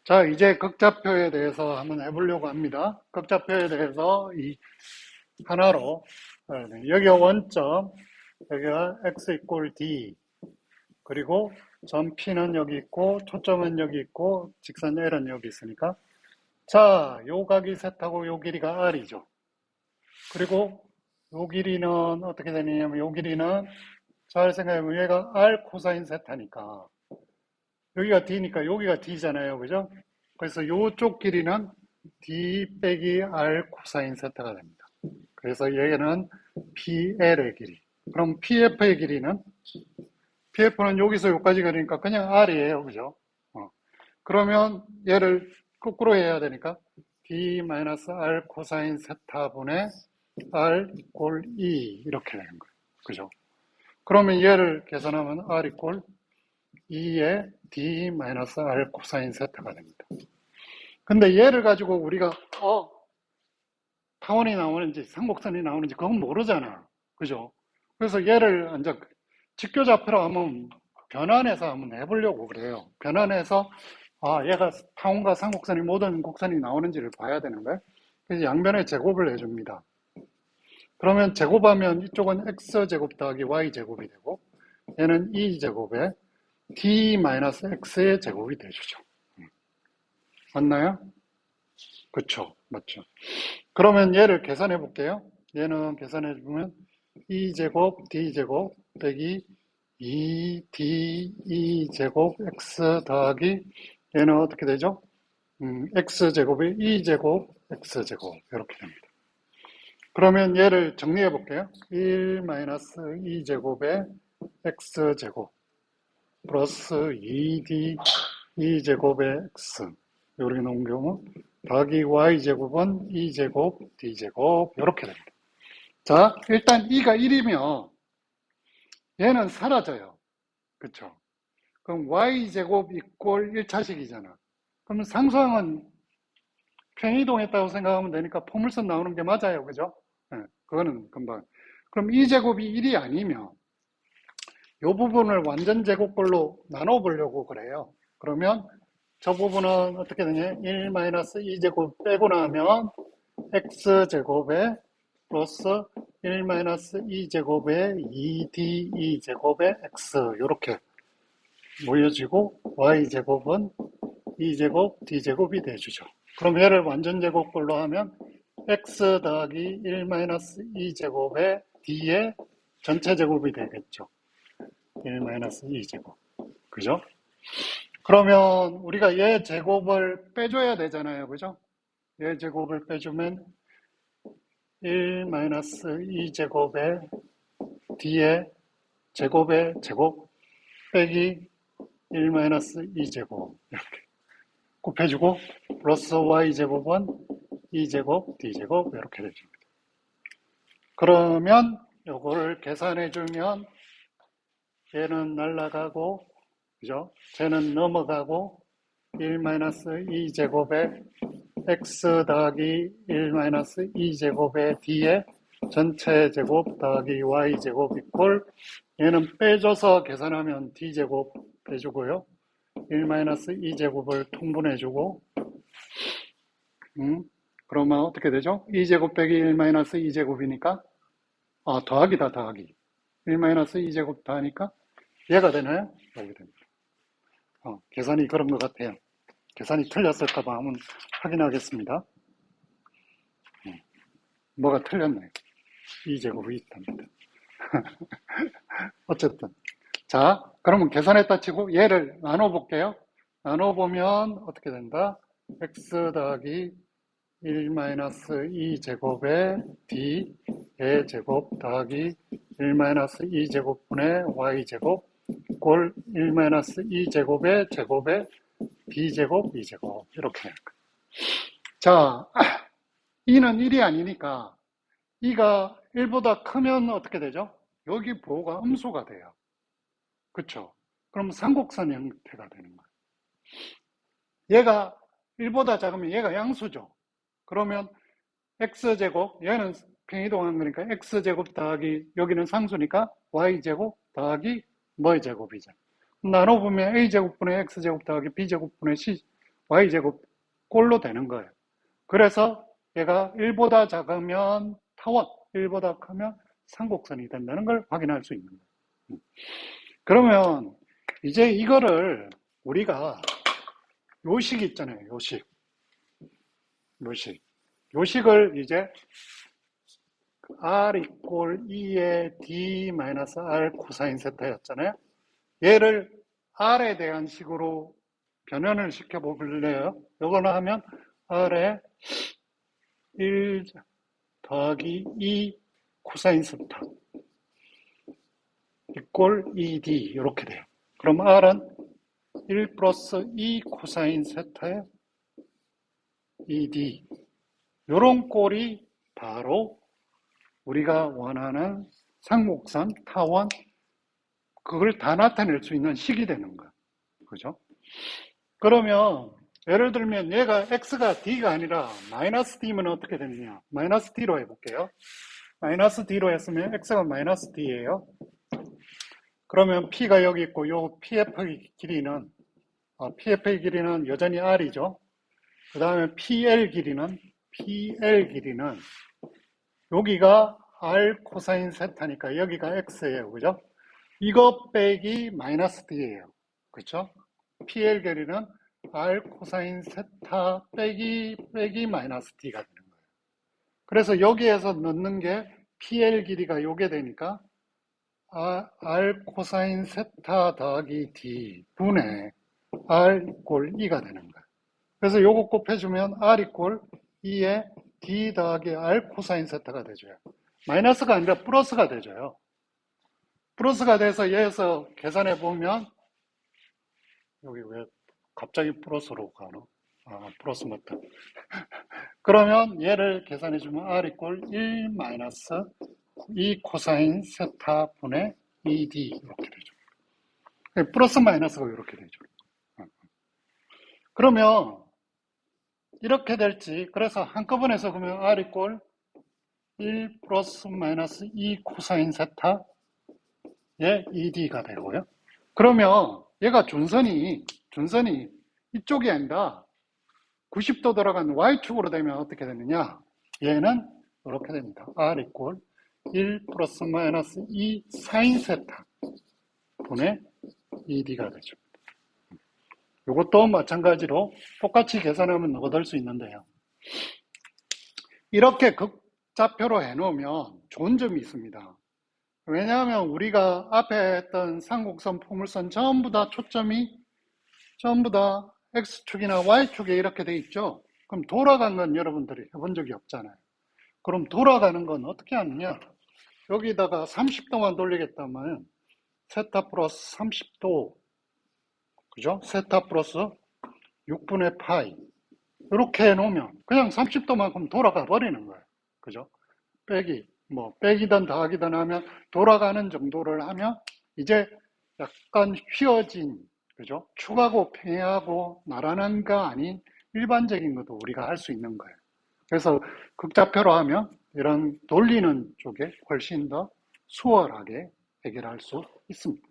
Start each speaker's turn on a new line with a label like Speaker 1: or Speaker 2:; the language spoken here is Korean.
Speaker 1: 자, 이제 극좌표에 대해서 한번 해보려고 합니다. 극좌표에 대해서 이 하나로, 여기가 원점, 여기가 x 이퀄 d, 그리고 점 P는 여기 있고, 초점은 여기 있고, 직선 L은 여기 있으니까. 자, 요 각이 셋하고 요 길이가 R이죠. 그리고 요 길이는 어떻게 되냐면, 요 길이는 잘 생각해보면 얘가 R 코사인 세타니까, 여기가 D니까 여기가 D잖아요. 그죠? 그래서 요쪽 길이는 D 빼기 R 코사인 세타가 됩니다. 그래서 얘는 PL의 길이. 그럼 PF의 길이는? PF는 여기서 여기까지 가니까 그냥 R이에요. 그죠? 그러면 얘를 거꾸로 해야 되니까 D-R 코사인 세타분의 R 이꼴 E 이렇게 되는 거예요. 그죠? 그러면 얘를 계산하면 R 이꼴 2의 D-R 코사인 세타가 됩니다. 근데 얘를 가지고 우리가 타원이 나오는지 삼곡선이 나오는지 그건 모르잖아. 그죠? 그래서 얘를 이제 직교좌표로 한번 변환해서 한번 해보려고 그래요. 변환해서 얘가 타원과 삼곡선이 모든 곡선이 나오는지를 봐야 되는 거예요. 그래서 양변의 제곱을 해줍니다. 그러면 제곱하면 이쪽은 x제곱 더하기 y제곱이 되고 얘는 2제곱에 d-x의 제곱이 되죠. 맞나요? 그쵸, 맞죠. 그러면 얘를 계산해 볼게요. 얘는 계산해 주면 2제곱 d제곱 빼기 2d2제곱 x 더하기 얘는 어떻게 되죠? x제곱이 2제곱 x제곱 이렇게 됩니다. 그러면 얘를 정리해 볼게요. 1-2제곱의 x제곱 플러스 2d 2제곱의 x 이렇게 놓은 경우 더하기 y제곱은 2제곱 d제곱 이렇게 됩니다. 자, 일단 2가 1이면 얘는 사라져요. 그쵸? 그럼 y제곱 이꼴 1차식이잖아. 그럼 상수항은 평이동했다고 생각하면 되니까 포물선 나오는 게 맞아요. 그죠? 네, 그거는 금방. 그럼 2제곱이 1이 아니면 이 부분을 완전 제곱꼴로 나눠보려고 그래요. 그러면 저 부분은 어떻게 되냐? 1-2제곱 빼고 나면 x제곱에 플러스 1-2제곱에 2d2제곱에 x 이렇게 모여지고 y제곱은 2제곱 d제곱이 돼주죠. 그럼 얘를 완전 제곱꼴로 하면 x 더하기 1-2제곱에 d의 전체 제곱이 되겠죠. 1-2제곱. 그죠? 그러면 우리가 얘 제곱을 빼줘야 되잖아요. 그죠? 얘 제곱을 빼주면 1-2제곱에 d의 제곱의 제곱 빼기 1-2제곱 이렇게 곱해주고 플러스 y제곱은 2제곱 d제곱 이렇게 되줍니다. 그러면 요거를 계산해주면 얘는 날라가고 그죠? 쟤는 넘어가고 1-2제곱에 x 더하기 1-2제곱의 d의 전체 제곱 더하기 y제곱 이꼴 얘는 빼줘서 계산하면 d제곱 빼주고요. 1-2제곱을 통분해주고 그러면 어떻게 되죠? 2제곱 빼기 1-2제곱이니까 더하기다 더하기 1-2제곱 더하니까 얘가 되나요? 여기 됩니다. 계산이 그런 것 같아요. 계산이 틀렸을까봐 한번 확인하겠습니다. 뭐가 틀렸나요? 2제곱이 있답니다. 어쨌든. 자, 그러면 계산했다 치고 얘를 나눠볼게요. 나눠보면 어떻게 된다? x 더하기 1-2제곱에 d의 제곱 더하기 1-2제곱분의 y제곱 꼴 1-2제곱의 제곱에 d제곱, 2제곱 이렇게 할 거예요. 자, 2는 1이 아니니까 2가 1보다 크면 어떻게 되죠? 여기 부호가 음수가 돼요. 그쵸? 그럼 삼곡선 형태가 되는 거예요. 얘가 1보다 작으면 얘가 양수죠. 그러면 x제곱, 얘는 평이동한 거니까 x제곱 더하기 여기는 상수니까 y제곱 더하기 뭐의 제곱이죠. 나눠보면 a제곱분의 x제곱 더하기 b제곱분의 c y제곱 꼴로 되는 거예요. 그래서 얘가 1보다 작으면 타원, 1보다 크면 상곡선이 된다는 걸 확인할 수 있는 거예요. 그러면 이제 이거를 우리가 요식 있잖아요. 요식을 이제 r 이꼴 2의 d 마이너스 r 코사인 세타였잖아요. 얘를 r에 대한 식으로 변현을 시켜볼래요? 이거는 하면 r에 1 더하기 2 코사인 세타 이꼴 2d 이렇게 돼요. 그럼 r은 1 플러스 2 코사인 세타의 2d 이런 꼴이 바로 우리가 원하는 상곡선, 타원 그걸 다 나타낼 수 있는 식이 되는 거야. 그죠? 그러면 예를 들면 얘가 x가 d가 아니라 마이너스 d면 어떻게 되느냐? 마이너스 d로 해볼게요. 마이너스 d로 했으면 x가 마이너스 d예요. 그러면 p가 여기 있고 요 pf의 길이는 여전히 r이죠. 그 다음에 pl 길이는 여기가 r 코사인 세타니까 여기가 x예요. 그죠? 이거 빼기 마이너스 d예요. 그렇죠? pl 길이는 r 코사인 세타 빼기 마이너스 d가 되는 거예요. 그래서 여기에서 넣는 게 pl 길이가 요게 되니까 r 코사인 세타 더하기 d 분의 r 이꼴 2가 되는 거예요. 그래서 요거 곱해주면 r 이꼴 2에 d 더하기 r 코사인 세타가 되죠. 마이너스가 아니라 플러스가 되죠. 플러스가 돼서 얘에서 계산해 보면 여기 왜 갑자기 플러스로 가노? 플러스 맞다. 그러면 얘를 계산해 주면 r 이꼴 1 마이너스 2 코사인 세타 분의 2d 이렇게 되죠. 플러스 마이너스가 이렇게 되죠. 그러면 이렇게 될지 그래서 한꺼번에서 그러면 r 이꼴 1 플러스 마이너스 2 코사인 세타의 2d가 되고요. 그러면 얘가 준선이 이쪽이 아니라 90도 돌아간 y축으로 되면 어떻게 되느냐? 얘는 이렇게 됩니다. r 이꼴 1 플러스 마이너스 2 사인 세타 분의 2d가 되죠. 이것도 마찬가지로 똑같이 계산하면 얻을 수 있는데요. 이렇게 극좌표로 해놓으면 좋은 점이 있습니다. 왜냐하면 우리가 앞에 했던 상곡선, 포물선 전부 다 초점이 전부 다 X축이나 Y축에 이렇게 돼 있죠. 그럼 돌아간 건 여러분들이 해본 적이 없잖아요. 그럼 돌아가는 건 어떻게 하느냐? 여기다가 30도만 돌리겠다면 세타 플러스 30도 그죠? 세타 플러스 6분의 파이 이렇게 해놓으면 그냥 30도만큼 돌아가 버리는 거예요. 그죠? 빼기든 더하기든 하면 돌아가는 정도를 하면 이제 약간 휘어진 그죠? 축하고 평행하고 나란한 거 아닌 일반적인 것도 우리가 할 수 있는 거예요. 그래서 극좌표로 하면 이런 돌리는 쪽에 훨씬 더 수월하게 해결할 수 있습니다.